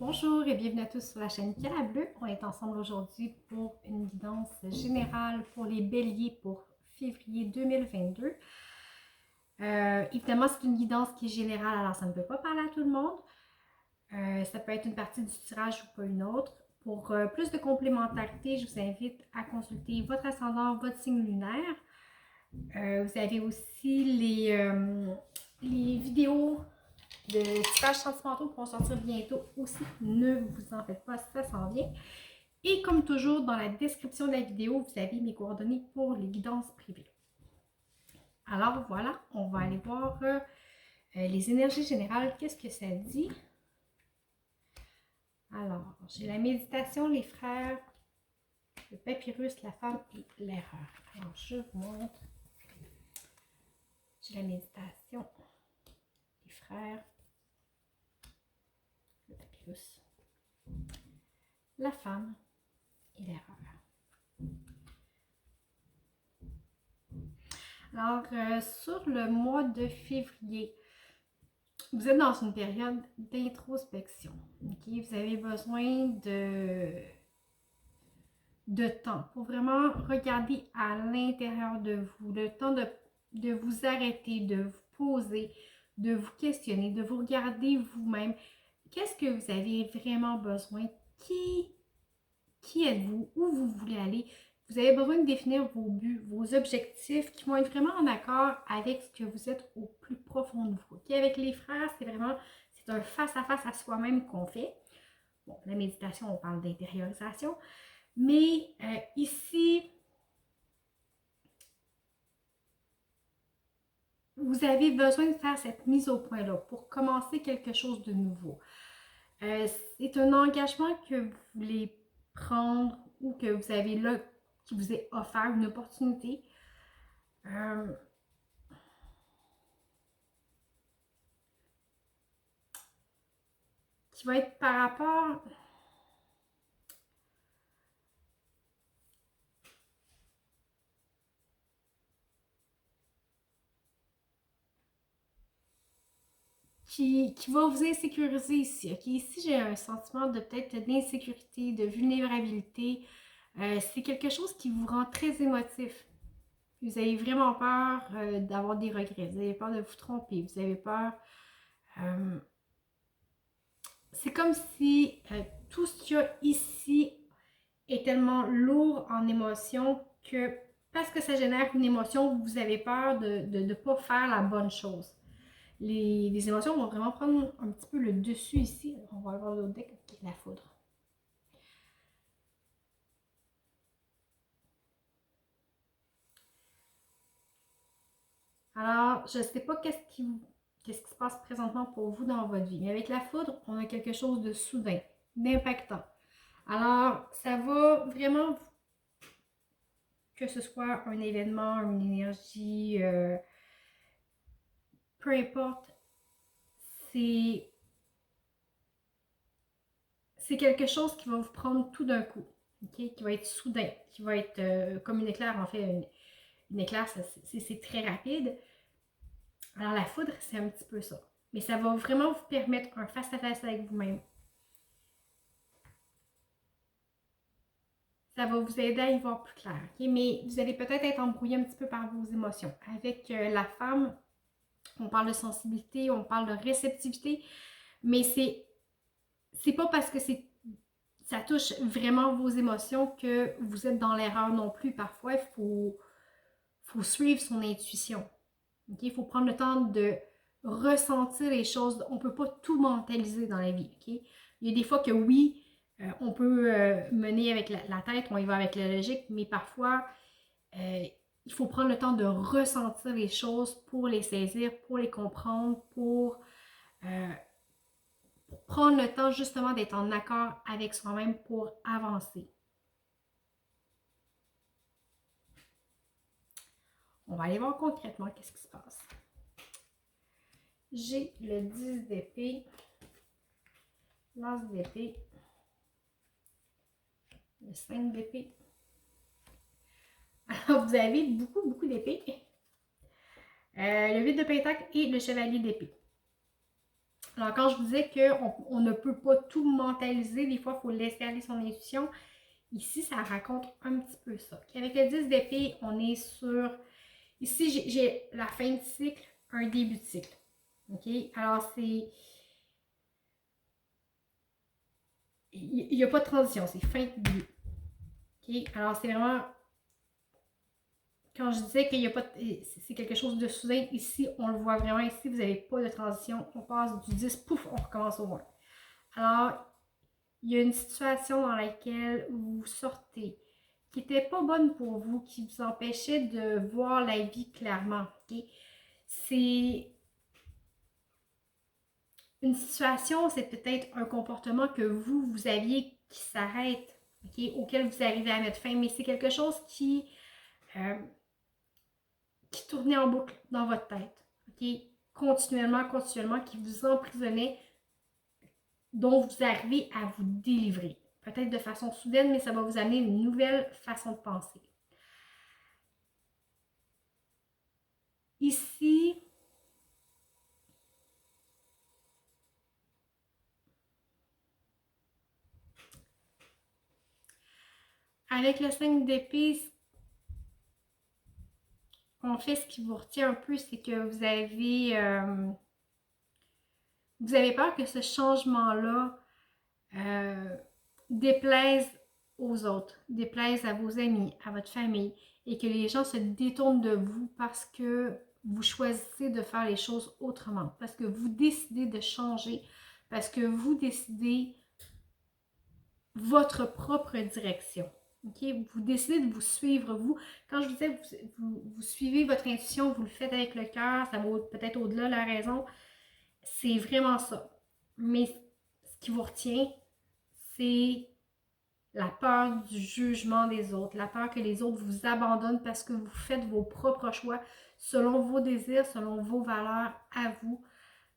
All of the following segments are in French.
Bonjour et bienvenue à tous sur la chaîne Cala Bleu. On est ensemble aujourd'hui pour une guidance générale pour les béliers pour février 2022. Évidemment, c'est une guidance qui est générale, alors ça ne peut pas parler à tout le monde. Ça peut être une partie du tirage ou pas une autre. Pour plus de complémentarité, je vous invite à consulter votre ascendant, votre signe lunaire. Vous avez aussi les vidéos de tirages sentimentaux qui vont sortir bientôt aussi. Ne vous en faites pas, ça s'en vient. Et comme toujours, dans la description de la vidéo, vous avez mes coordonnées pour les guidances privées. Alors voilà, on va aller voir les énergies générales. Qu'est-ce que ça dit? Alors, j'ai la méditation, les frères, le papyrus, la femme et l'erreur. Alors, je vous montre. J'ai la méditation, les frères, le papyrus, la femme et l'erreur. Alors, sur le mois de février, vous êtes dans une période d'introspection. Okay? Vous avez besoin de temps pour vraiment regarder à l'intérieur de vous, le temps de vous arrêter, de vous poser, de vous questionner, de vous regarder vous-même. Qu'est-ce que vous avez vraiment besoin? Qui êtes-vous? Où vous voulez aller? Vous avez besoin de définir vos buts, vos objectifs qui vont être vraiment en accord avec ce que vous êtes au plus profond de vous. Okay? Avec les frères, c'est un face-à-face à soi-même qu'on fait. Bon, la méditation, on parle d'intériorisation. Mais ici, vous avez besoin de faire cette mise au point-là pour commencer quelque chose de nouveau. C'est un engagement que vous voulez prendre ou que vous avez là, qui vous est offert, une opportunité. Qui va être par rapport... Qui va vous insécuriser ici. Okay? Ici, j'ai un sentiment de peut-être d'insécurité, de vulnérabilité. C'est quelque chose qui vous rend très émotif. Vous avez vraiment peur d'avoir des regrets. Vous avez peur de vous tromper. Vous avez peur... c'est comme si tout ce qu'il y a ici est tellement lourd en émotion que parce que ça génère une émotion, vous avez peur de ne pas faire la bonne chose. Les émotions vont vraiment prendre un petit peu le dessus ici. On va avoir l'autre deck qui est la foudre. Alors, je ne sais pas qu'est-ce qui se passe présentement pour vous dans votre vie, mais avec la foudre, on a quelque chose de soudain, d'impactant. Alors, ça va vraiment, que ce soit un événement, une énergie, peu importe, c'est quelque chose qui va vous prendre tout d'un coup, okay? Qui va être soudain, qui va être comme une éclair, en fait, une éclair, c'est très rapide. Alors la foudre, c'est un petit peu ça. Mais ça va vraiment vous permettre un face-à-face avec vous-même. Ça va vous aider à y voir plus clair. Okay? Mais vous allez peut-être être embrouillé un petit peu par vos émotions. Avec la femme, on parle de sensibilité, on parle de réceptivité, mais c'est pas parce que ça touche vraiment vos émotions que vous êtes dans l'erreur non plus. Parfois, il faut suivre son intuition. Okay? Il faut prendre le temps de ressentir les choses. On ne peut pas tout mentaliser dans la vie. Okay? Il y a des fois que oui, on peut mener avec la tête, on y va avec la logique, mais parfois, il faut prendre le temps de ressentir les choses pour les saisir, pour les comprendre, pour prendre le temps justement d'être en accord avec soi-même pour avancer. On va aller voir concrètement qu'est-ce qui se passe. J'ai le 10 d'épée, l'as d'épée, le 5 d'épée. Alors, vous avez beaucoup d'épées. Le 8 de pentacle et le chevalier d'épée. Alors, quand je vous disais qu'on ne peut pas tout mentaliser, des fois, il faut laisser aller son intuition. Ici, ça raconte un petit peu ça. Avec le 10 d'épée, on est sur... Ici, j'ai la fin de cycle, un début de cycle. OK? Alors, c'est... Il n'y a pas de transition, c'est fin de début. OK? Alors, c'est vraiment... Quand je disais qu'il n'y a pas... C'est quelque chose de soudain, ici, on le voit vraiment. Ici, vous n'avez pas de transition. On passe du 10, pouf, on recommence au 1. Alors, il y a une situation dans laquelle vous sortez qui n'était pas bonne pour vous, qui vous empêchait de voir la vie clairement. Okay? C'est une situation, c'est peut-être un comportement que vous aviez qui s'arrête, okay? Auquel vous arrivez à mettre fin, mais c'est quelque chose qui tournait en boucle dans votre tête, okay? Continuellement, qui vous emprisonnait, dont vous arrivez à vous délivrer. Peut-être de façon soudaine, mais ça va vous amener une nouvelle façon de penser. Ici, avec le 5 d'épée, en fait, ce qui vous retient un peu, c'est que vous avez peur que ce changement-là déplaise aux autres, déplaise à vos amis, à votre famille, et que les gens se détournent de vous parce que vous choisissez de faire les choses autrement, parce que vous décidez de changer, parce que vous décidez votre propre direction. Okay? Vous décidez de vous suivre, vous. Quand je vous disais, vous suivez votre intuition, vous le faites avec le cœur, ça va peut-être au-delà de la raison. C'est vraiment ça. Mais ce qui vous retient, c'est la peur du jugement des autres, la peur que les autres vous abandonnent parce que vous faites vos propres choix selon vos désirs, selon vos valeurs à vous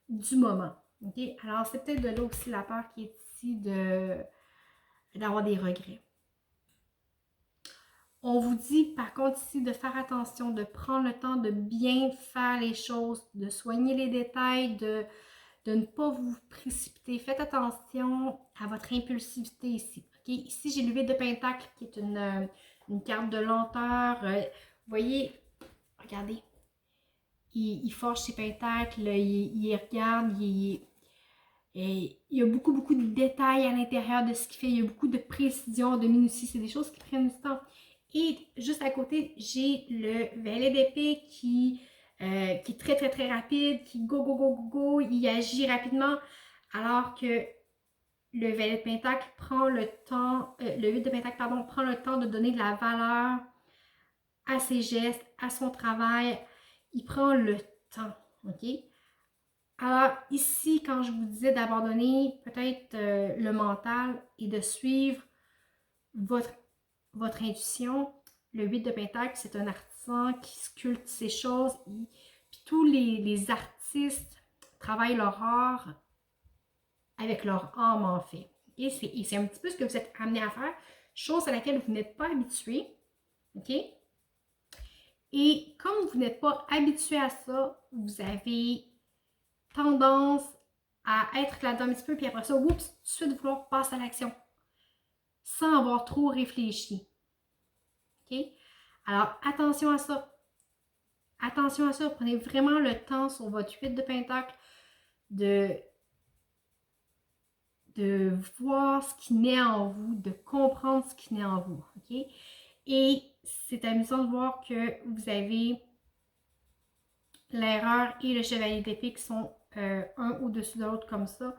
du moment. Okay? Alors, c'est peut-être de là aussi la peur qui est ici d'avoir des regrets. On vous dit par contre ici de faire attention, de prendre le temps de bien faire les choses, de soigner les détails, de ne pas vous précipiter. Faites attention à votre impulsivité ici. Okay? Ici, j'ai le 8 de Pentacle qui est une carte de lenteur. Vous voyez, regardez, il forge ses pentacles, il regarde, il y a beaucoup, beaucoup de détails à l'intérieur de ce qu'il fait. Il y a beaucoup de précision, de minutie. C'est des choses qui prennent du temps. Et juste à côté, j'ai le valet d'épée qui est très, très, très rapide, qui go, go, go, go, go, il agit rapidement, alors que le valet de pentacle prend le temps, le 8 de pentacle, pardon, prend le temps de donner de la valeur à ses gestes, à son travail. Il prend le temps, ok? Alors ici, quand je vous disais d'abandonner peut-être le mental et de suivre votre intuition, le 8 de Pentacle, c'est un artisan qui sculpte ces choses. Puis tous les artistes travaillent leur art avec leur âme, en fait. Et c'est un petit peu ce que vous êtes amené à faire, chose à laquelle vous n'êtes pas habitué. OK? Et comme vous n'êtes pas habitué à ça, vous avez tendance à être là-dedans un petit peu, puis après ça, oups, tout de suite vouloir passer à l'action, sans avoir trop réfléchi. OK? Alors, attention à ça. Attention à ça. Prenez vraiment le temps sur votre 8 de Pentacle de voir ce qui naît en vous, de comprendre ce qui naît en vous. OK? Et c'est amusant de voir que vous avez l'erreur et le chevalier d'épée qui sont un au-dessus de l'autre comme ça.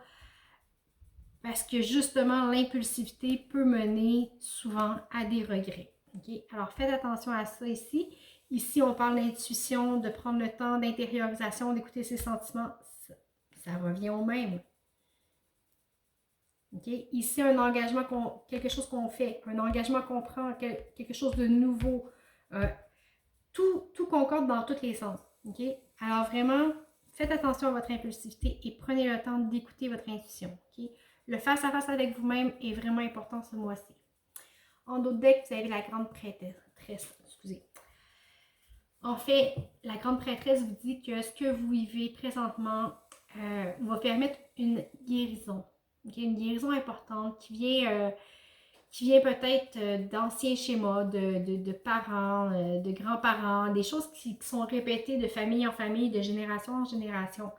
Parce que justement, l'impulsivité peut mener souvent à des regrets. Okay? Alors, faites attention à ça ici. Ici, on parle d'intuition, de prendre le temps d'intériorisation, d'écouter ses sentiments. Ça revient au même. Okay? Ici, un engagement, quelque chose qu'on fait, un engagement qu'on prend, quelque chose de nouveau. Tout concorde dans tous les sens. Okay? Alors, vraiment, faites attention à votre impulsivité et prenez le temps d'écouter votre intuition. Okay? Le face-à-face avec vous-même est vraiment important ce mois-ci. En d'autres decks, vous avez la grande prêtresse. Excusez. En fait, la grande prêtresse vous dit que ce que vous vivez présentement va permettre une guérison. Okay? Une guérison importante qui vient peut-être d'anciens schémas, de parents, de grands-parents, des choses qui sont répétées de famille en famille, de génération en génération.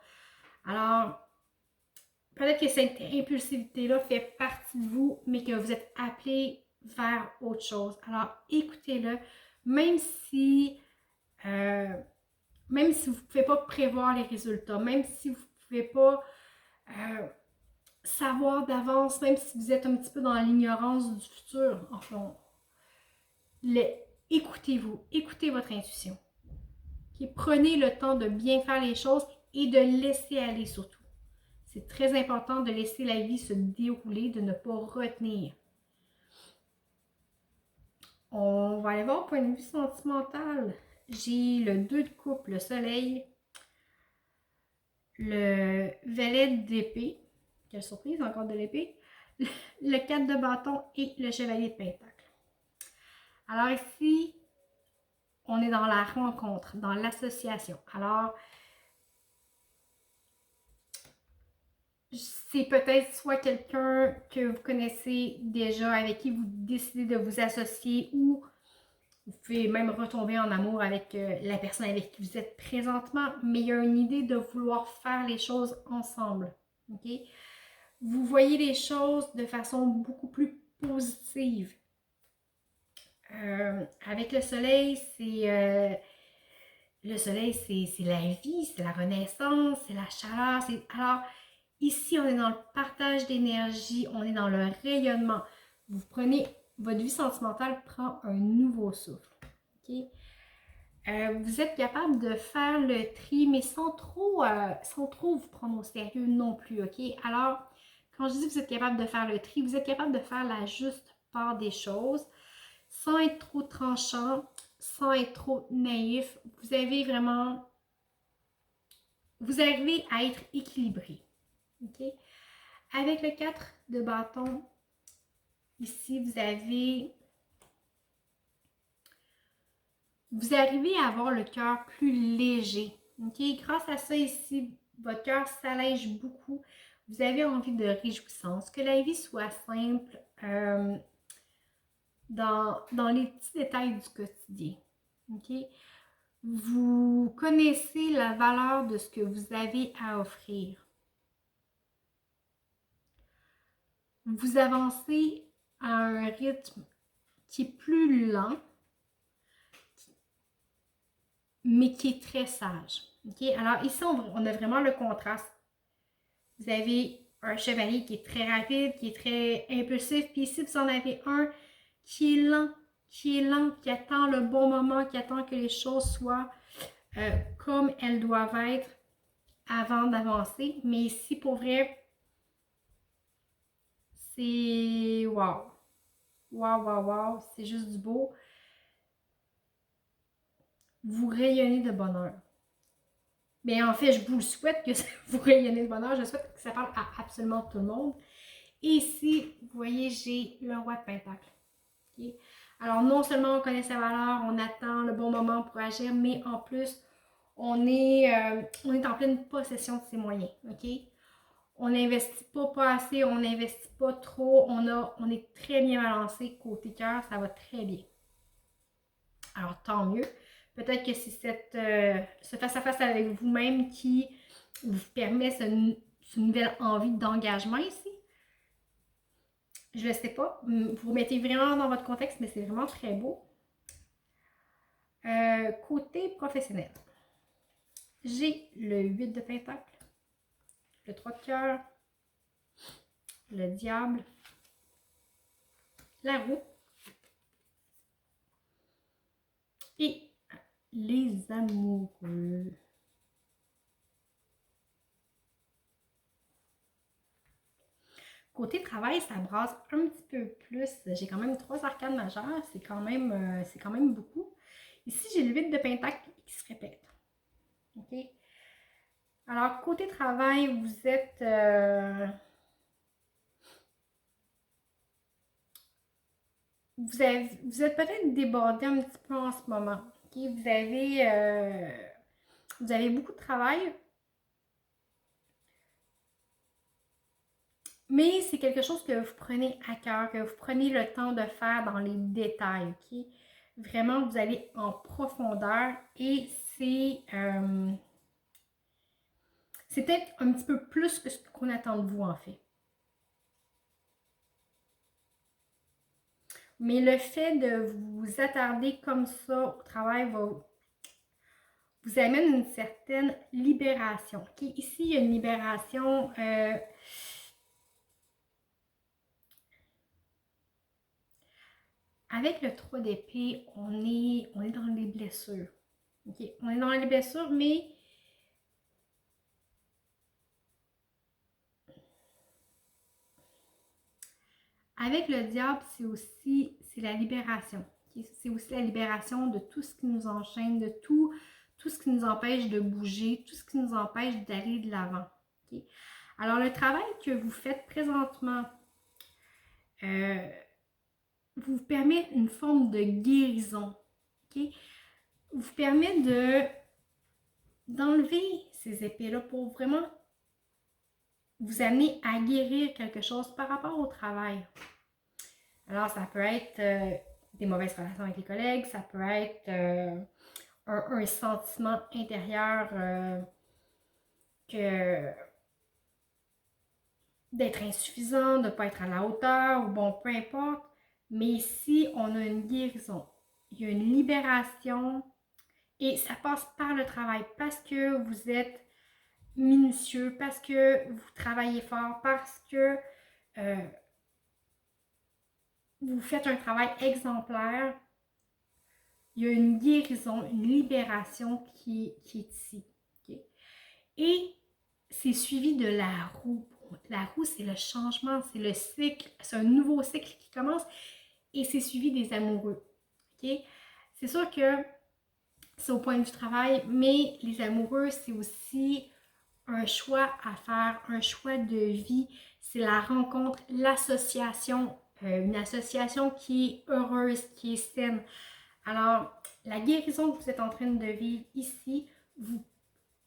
Alors, peut-être que cette impulsivité-là fait partie de vous, mais que vous êtes appelé vers autre chose. Alors, écoutez-le, même si, euh, même si vous ne pouvez pas prévoir les résultats, même si vous ne pouvez pas savoir d'avance, même si vous êtes un petit peu dans l'ignorance du futur, enfin, écoutez-vous, écoutez votre intuition. Okay? Prenez le temps de bien faire les choses et de laisser aller surtout. C'est très important de laisser la vie se dérouler, de ne pas retenir. On va aller voir au point de vue sentimental. J'ai le 2 de coupe, le soleil, le valet d'épée, quelle surprise, encore de l'épée, le 4 de bâton et le chevalier de pentacle. Alors ici, on est dans la rencontre, dans l'association. Alors, c'est peut-être soit quelqu'un que vous connaissez déjà, avec qui vous décidez de vous associer, ou vous pouvez même retomber en amour avec la personne avec qui vous êtes présentement, mais il y a une idée de vouloir faire les choses ensemble. Okay? Vous voyez les choses de façon beaucoup plus positive. Avec le soleil, c'est la vie, c'est la renaissance, c'est la chaleur. Alors, ici, on est dans le partage d'énergie, on est dans le rayonnement. Vous prenez, votre vie sentimentale prend un nouveau souffle. Okay? Vous êtes capable de faire le tri, mais sans trop vous prendre au sérieux non plus. Ok? Alors, quand je dis que vous êtes capable de faire le tri, vous êtes capable de faire la juste part des choses, sans être trop tranchant, sans être trop naïf. Vous arrivez à être équilibré. Okay? Avec le 4 de bâton, ici, vous arrivez à avoir le cœur plus léger. Okay? Grâce à ça, ici, votre cœur s'allège beaucoup. Vous avez envie de réjouissance, que la vie soit simple dans les petits détails du quotidien. Okay? Vous connaissez la valeur de ce que vous avez à offrir. Vous avancez à un rythme qui est plus lent, mais qui est très sage. Okay? Alors ici, on a vraiment le contraste. Vous avez un chevalier qui est très rapide, qui est très impulsif, puis ici, vous en avez un qui est lent, qui attend le bon moment, qui attend que les choses soient comme elles doivent être avant d'avancer. Mais ici, pour vrai, c'est wow. Wow, wow, wow, c'est juste du beau. Vous rayonnez de bonheur. Mais en fait, je vous le souhaite que vous rayonnez de bonheur. Je souhaite que ça parle à absolument tout le monde. Et ici, vous voyez, j'ai le roi de pentacle. Okay? Alors, non seulement on connaît sa valeur, on attend le bon moment pour agir, mais en plus, on est en pleine possession de ses moyens. Okay? On n'investit pas assez, on n'investit pas trop, on est très bien balancé. Côté cœur, ça va très bien. Alors, tant mieux. Peut-être que c'est ce face-à-face avec vous-même qui vous permet cette nouvelle envie d'engagement ici. Je ne le sais pas. Vous mettez vraiment dans votre contexte, mais c'est vraiment très beau. Côté professionnel, j'ai le 8 de pentacle, le 3 de cœur, le diable, la roue et les amoureux. Côté travail, ça brasse un petit peu plus. J'ai quand même 3 arcanes majeures, c'est quand même beaucoup. Ici, j'ai le 8 de pentacle qui se répète. OK? Alors, côté travail, vous êtes... vous êtes peut-être débordé un petit peu en ce moment. Okay? Vous avez beaucoup de travail. Mais c'est quelque chose que vous prenez à cœur, que vous prenez le temps de faire dans les détails, ok? Vraiment, vous allez en profondeur et c'est peut-être un petit peu plus que ce qu'on attend de vous, en fait. Mais le fait de vous attarder comme ça au travail vous amène une certaine libération. Okay? Ici, il y a une libération avec le 3 d'épée, on est dans les blessures. Okay? On est dans les blessures, mais avec le diable, c'est la libération. Okay? C'est aussi la libération de tout ce qui nous enchaîne, de tout ce qui nous empêche de bouger, tout ce qui nous empêche d'aller de l'avant. Okay? Alors, le travail que vous faites présentement vous permet une forme de guérison. Okay? Vous permet d'enlever ces épées-là pour vraiment vous amener à guérir quelque chose par rapport au travail. Alors, ça peut être des mauvaises relations avec les collègues, ça peut être un sentiment intérieur que d'être insuffisant, de ne pas être à la hauteur, ou bon, peu importe. Mais ici, on a une guérison. Il y a une libération et ça passe par le travail parce que vous êtes minutieux, parce que vous travaillez fort, parce que vous faites un travail exemplaire. Il y a une guérison, une libération qui est ici. Okay? Et c'est suivi de la roue. La roue, c'est le changement, c'est le cycle, c'est un nouveau cycle qui commence et c'est suivi des amoureux. Okay? C'est sûr que c'est au point du travail, mais les amoureux, c'est aussi un choix à faire, un choix de vie. C'est la rencontre, l'association, une association qui est heureuse, qui est saine. Alors, la guérison que vous êtes en train de vivre ici,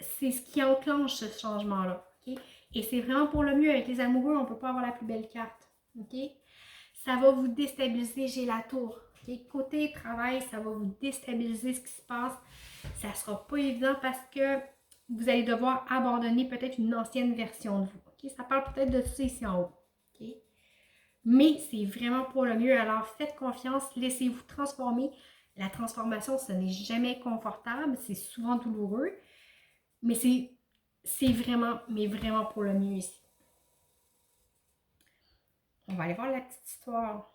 c'est ce qui enclenche ce changement-là. Okay? Et c'est vraiment pour le mieux. Avec les amoureux, on ne peut pas avoir la plus belle carte. Okay? Ça va vous déstabiliser, j'ai la tour. Okay? Côté travail, ça va vous déstabiliser ce qui se passe. Ça ne sera pas évident parce que vous allez devoir abandonner peut-être une ancienne version de vous. Okay? Ça parle peut-être de ça ici en haut. Okay? Mais c'est vraiment pour le mieux. Alors faites confiance, laissez-vous transformer. La transformation, ce n'est jamais confortable, c'est souvent douloureux, mais c'est vraiment, mais vraiment pour le mieux ici. On va aller voir la petite histoire.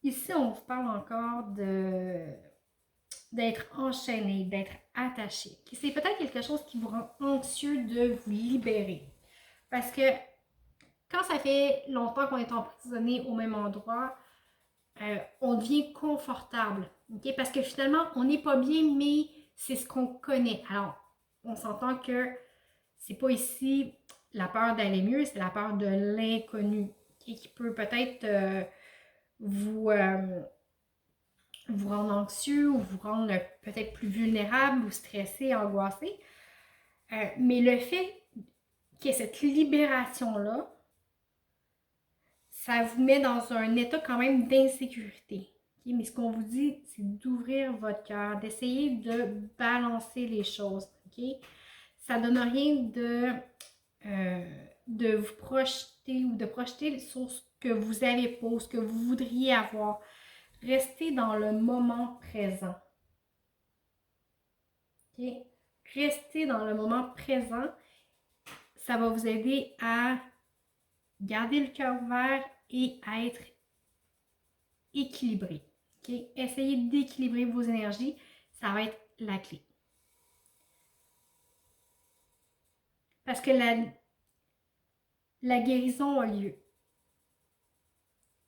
Ici, on vous parle encore d'être enchaîné, d'être attaché. C'est peut-être quelque chose qui vous rend anxieux de vous libérer. Parce que quand ça fait longtemps qu'on est emprisonné au même endroit, on devient confortable. Okay? Parce que finalement, on n'est pas bien, mais c'est ce qu'on connaît. Alors, on s'entend que c'est pas ici la peur d'aller mieux, c'est la peur de l'inconnu. Okay? Qui peut peut-être vous rendre anxieux ou vous rendre peut-être plus vulnérable ou stressé, angoissé. Mais le fait qu'il y ait cette libération-là, ça vous met dans un état quand même d'insécurité. Okay? Mais ce qu'on vous dit, c'est d'ouvrir votre cœur, d'essayer de balancer les choses. Okay? Ça ne donne rien de vous projeter ou de projeter sur ce que vous avez pas, ce que vous voudriez avoir. Restez dans le moment présent. Okay? Restez dans le moment présent. Ça va vous aider à garder le cœur ouvert et à être équilibré. Okay? Essayez d'équilibrer vos énergies. Ça va être la clé. Parce que la guérison a lieu.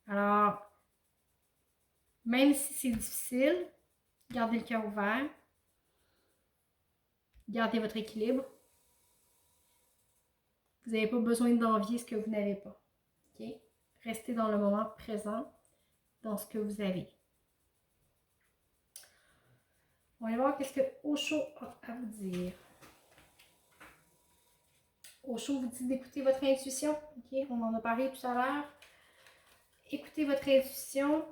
Alors, même si c'est difficile, gardez le cœur ouvert. Gardez votre équilibre. Vous n'avez pas besoin d'envier ce que vous n'avez pas. OK? Restez dans le moment présent, dans ce que vous avez. On va voir qu'est-ce que Osho a à vous dire. Osho vous dit d'écouter votre intuition. OK? On en a parlé tout à l'heure. Écoutez votre intuition.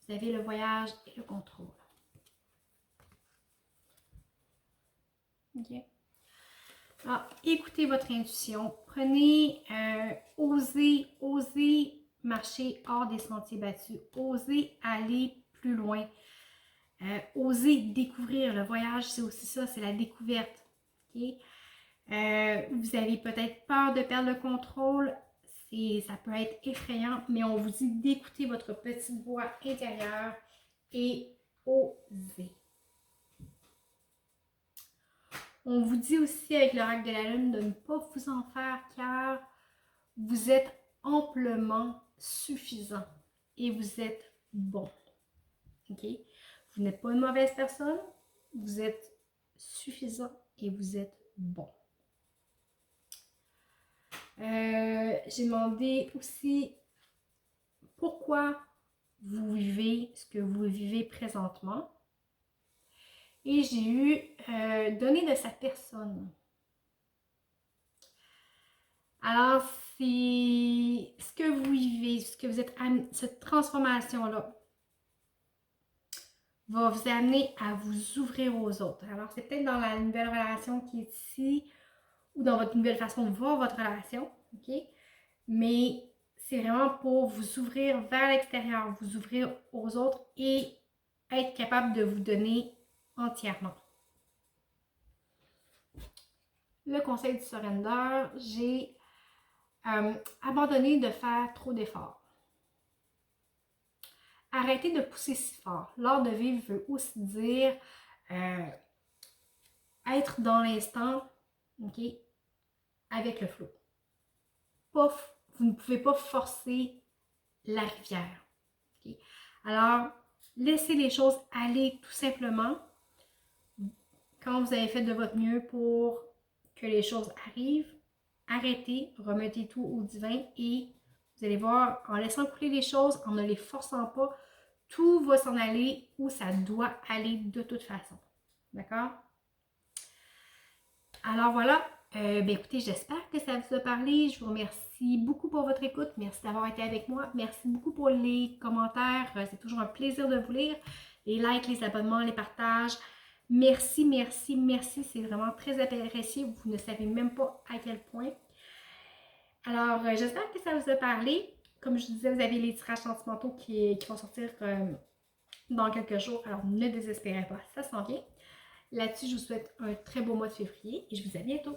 Vous avez le voyage et le contrôle. OK? Alors, écoutez votre intuition. Prenez, osez marcher hors des sentiers battus. Osez aller plus loin. Osez découvrir. Le voyage, c'est aussi ça, c'est la découverte. Okay? Vous avez peut-être peur de perdre le contrôle. Ça peut être effrayant, mais on vous dit d'écouter votre petite voix intérieure et osez. On vous dit aussi avec l'oracle de la lune de ne pas vous en faire car vous êtes amplement suffisant et vous êtes bon. OK? Vous n'êtes pas une mauvaise personne, vous êtes suffisant et vous êtes bon. J'ai demandé aussi pourquoi vous vivez ce que vous vivez présentement. Et j'ai eu donné de sa personne. Alors, c'est ce que vous vivez, ce que vous êtes amené, cette transformation-là va vous amener à vous ouvrir aux autres. Alors, c'est peut-être dans la nouvelle relation qui est ici ou dans votre nouvelle façon de voir votre relation, OK? Mais c'est vraiment pour vous ouvrir vers l'extérieur, vous ouvrir aux autres et être capable de vous donner entièrement. Le conseil du surrender, j'ai abandonné de faire trop d'efforts. Arrêtez de pousser si fort. L'art de vivre veut aussi dire être dans l'instant, OK, avec le flot. Vous ne pouvez pas forcer la rivière. Okay? Alors, laissez les choses aller tout simplement quand vous avez fait de votre mieux pour que les choses arrivent. Arrêtez, remettez tout au divin et vous allez voir, en laissant couler les choses, en ne les forçant pas, tout va s'en aller où ça doit aller de toute façon. D'accord? Alors voilà, écoutez, j'espère que ça vous a parlé. Je vous remercie beaucoup pour votre écoute. Merci d'avoir été avec moi. Merci beaucoup pour les commentaires. C'est toujours un plaisir de vous lire. Les likes, les abonnements, les partages. Merci, merci, merci. C'est vraiment très apprécié. Vous ne savez même pas à quel point. Alors, j'espère que ça vous a parlé. Comme je disais, vous avez les tirages sentimentaux qui vont sortir dans quelques jours. Alors, ne désespérez pas, ça s'en vient. Là-dessus, je vous souhaite un très beau mois de février et je vous dis à bientôt.